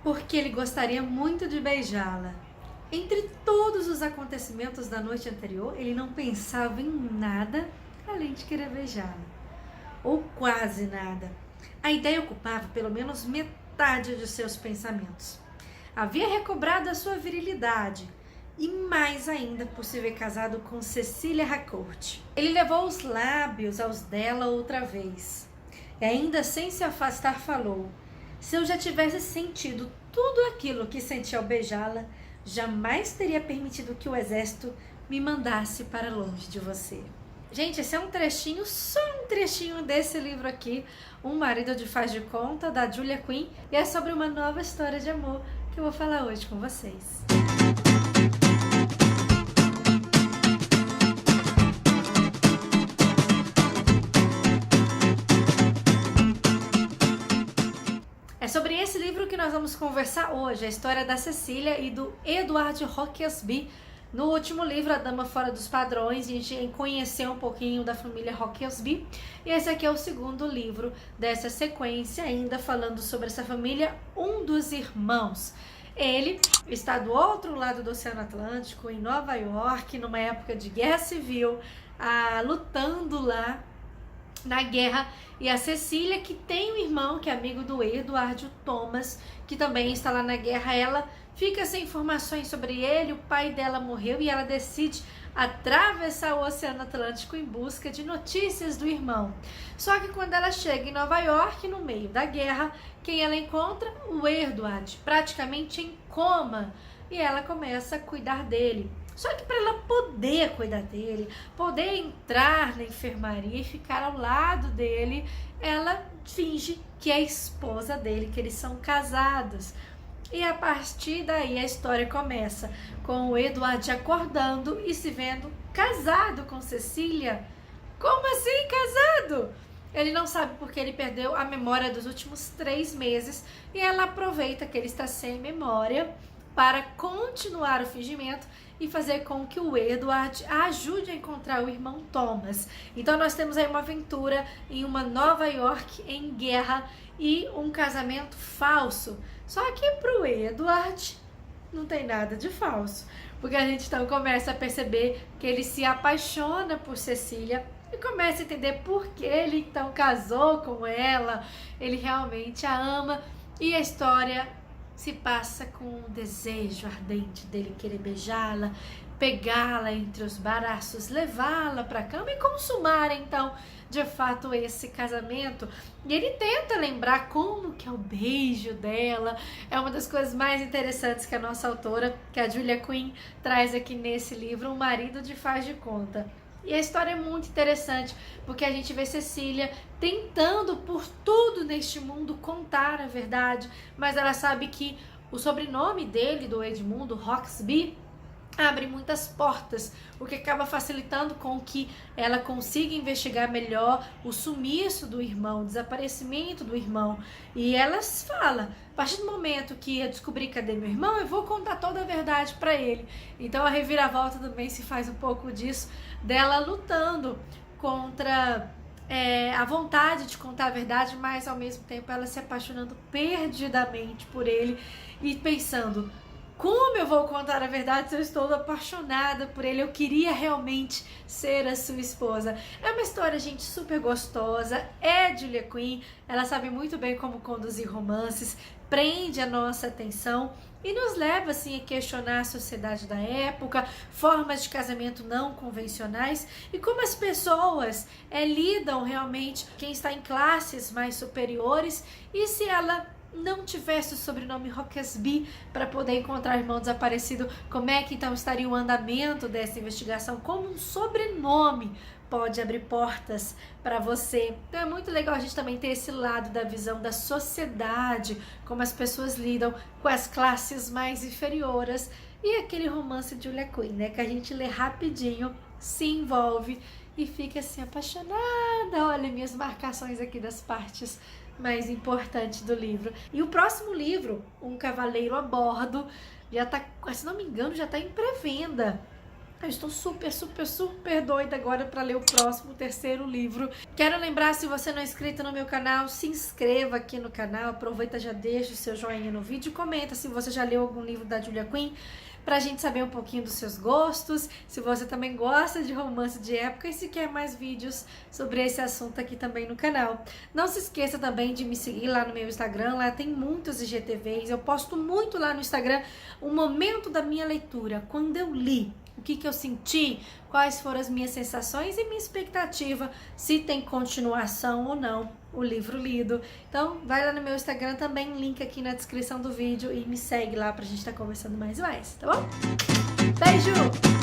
porque ele gostaria muito de beijá-la. Entre todos os acontecimentos da noite anterior, ele não pensava em nada além de querer beijá-la, ou quase nada. A ideia ocupava pelo menos metade de seus pensamentos. Havia recobrado a sua virilidade, e mais ainda por se ver casado com Cecília Harcourt. Ele levou os lábios aos dela outra vez, e ainda sem se afastar falou: se eu já tivesse sentido tudo aquilo que senti ao beijá-la, jamais teria permitido que o exército me mandasse para longe de você. Gente, esse é um trechinho, só um trechinho desse livro aqui, Um Marido de Faz de Conta, da Julia Quinn, e é sobre uma nova história de amor que eu vou falar hoje com vocês. É sobre esse livro que nós vamos conversar hoje, a história da Cecília e do Edward Hawksby. No último livro, A Dama Fora dos Padrões, a gente conheceu um pouquinho da família Hawksby. E esse aqui é o segundo livro dessa sequência, ainda falando sobre essa família, um dos irmãos. Ele está do outro lado do Oceano Atlântico, em Nova York, numa época de guerra civil, lutando lá na guerra, e a Cecília, que tem um irmão que é amigo do Edward, o Thomas, que também está lá na guerra, ela fica sem informações sobre ele, o pai dela morreu e ela decide atravessar o Oceano Atlântico em busca de notícias do irmão. Só que quando ela chega em Nova York, no meio da guerra, quem ela encontra? O Edward, praticamente em coma, e ela começa a cuidar dele. Só que para ela poder cuidar dele, poder entrar na enfermaria e ficar ao lado dele, ela finge que é esposa dele, que eles são casados. E a partir daí a história começa com o Edward acordando e se vendo casado com Cecília. Como assim casado? Ele não sabe porque ele perdeu a memória dos últimos 3 meses e ela aproveita que ele está sem memória para continuar o fingimento e fazer com que o Edward a ajude a encontrar o irmão Thomas. Então nós temos aí uma aventura em uma Nova York em guerra e um casamento falso. Só que pro Edward não tem nada de falso, porque a gente então começa a perceber que ele se apaixona por Cecília e começa a entender por que ele então casou com ela. Ele realmente a ama e a história se passa com o desejo ardente dele querer beijá-la, pegá-la entre os braços, levá-la para a cama e consumar então de fato esse casamento. E ele tenta lembrar como que é o beijo dela. É uma das coisas mais interessantes que a nossa autora, que a Julia Quinn, traz aqui nesse livro, Um Marido de Faz de Conta. E a história é muito interessante, porque a gente vê Cecília tentando por tudo neste mundo contar a verdade, mas ela sabe que o sobrenome dele, do Edmundo, Hawksby, abre muitas portas, o que acaba facilitando com que ela consiga investigar melhor o sumiço do irmão, o desaparecimento do irmão. E ela fala, a partir do momento que eu descobrir cadê meu irmão, eu vou contar toda a verdade para ele. Então a reviravolta também se faz um pouco disso, dela lutando contra a vontade de contar a verdade, mas ao mesmo tempo ela se apaixonando perdidamente por ele e pensando: como eu vou contar a verdade se eu estou apaixonada por ele? Eu queria realmente ser a sua esposa. É uma história, gente, super gostosa. É Julia Quinn, ela sabe muito bem como conduzir romances, prende a nossa atenção e nos leva assim a questionar a sociedade da época, formas de casamento não convencionais e como as pessoas lidam realmente, quem está em classes mais superiores, e se ela não tivesse o sobrenome Hawksby para poder encontrar o irmão desaparecido, como é que então estaria o andamento dessa investigação? Como um sobrenome pode abrir portas para você? Então é muito legal a gente também ter esse lado da visão da sociedade, como as pessoas lidam com as classes mais inferiores, e aquele romance de Julia Quinn, né, que a gente lê rapidinho, se envolve e fica assim apaixonada. Olha minhas marcações aqui das partes mais importante do livro. E o próximo livro, Um Cavaleiro a Bordo, já tá, se não me engano, já tá em pré-venda. Eu estou super doida agora para ler o próximo, terceiro livro. Quero lembrar, se você não é inscrito no meu canal, se inscreva aqui no canal, aproveita, já deixa o seu joinha no vídeo, comenta se você já leu algum livro da Julia Quinn, pra gente saber um pouquinho dos seus gostos, se você também gosta de romance de época e se quer mais vídeos sobre esse assunto aqui também no canal. Não se esqueça também de me seguir lá no meu Instagram, lá tem muitos IGTVs, eu posto muito lá no Instagram o momento da minha leitura, quando eu li, o que eu senti, quais foram as minhas sensações e minha expectativa, se tem continuação ou não o livro lido. Então, vai lá no meu Instagram também, link aqui na descrição do vídeo e me segue lá pra gente estar conversando mais e mais, tá bom? Beijo!